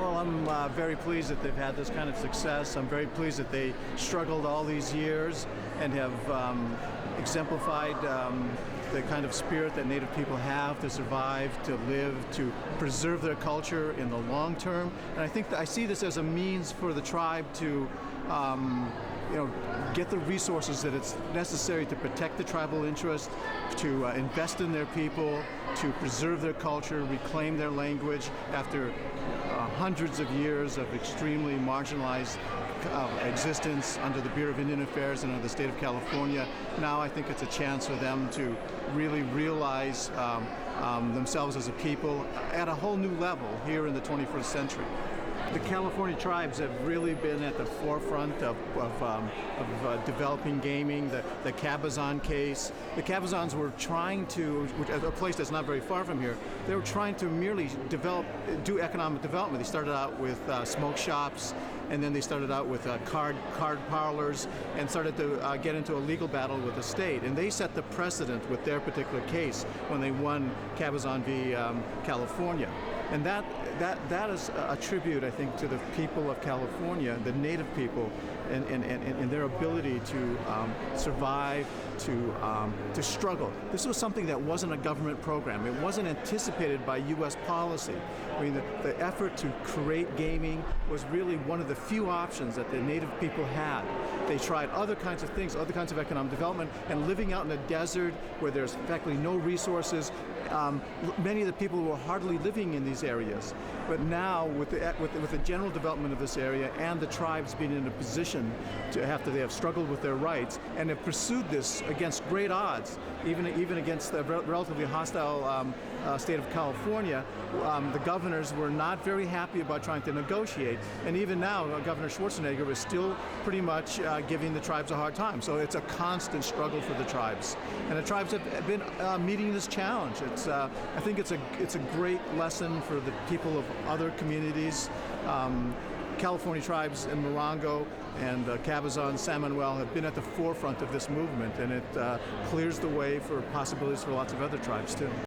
Well, I'm very pleased that they've had this kind of success. I'm very pleased that they struggled all these years and have exemplified the kind of spirit that Native people have to survive, to live, to preserve their culture in the long term. And I think that I see this as a means for the tribe to get the resources that it's necessary to protect the tribal interest, to invest in their people, to preserve their culture, reclaim their language after hundreds of years of extremely marginalized existence under the Bureau of Indian Affairs and under the state of California. Now I think it's a chance for them to really realize themselves as a people at a whole new level here in the 21st century. The California tribes have really been at the forefront of developing gaming. The Cabazon case. The Cabazons were trying to, a place that's not very far from here, they were trying to merely do economic development. They started out with smoke shops, and then they started out with card parlors, and started to get into a legal battle with the state. And they set the precedent with their particular case when they won Cabazon v. California. And that is a tribute, I think, to the people of California, the Native people, and their ability to survive, to struggle. This was something that wasn't a government program. It wasn't anticipated by U.S. policy. I mean, the effort to create gaming was really one of the few options that the Native people had. They tried other kinds of things, other kinds of economic development, and living out in a desert where there's effectively no resources. Many of the people were hardly living in these areas. But now, with the general development of this area and the tribes being in a position to they have struggled with their rights and have pursued this against great odds, even against the relatively hostile state of California, the governors were not very happy about trying to negotiate. And even now, Governor Schwarzenegger is still pretty much giving the tribes a hard time. So it's a constant struggle for the tribes. And the tribes have been meeting this challenge. I think it's a great lesson for the people of other communities. California tribes in Morongo and Cabazon, San Manuel have been at the forefront of this movement, and it clears the way for possibilities for lots of other tribes too.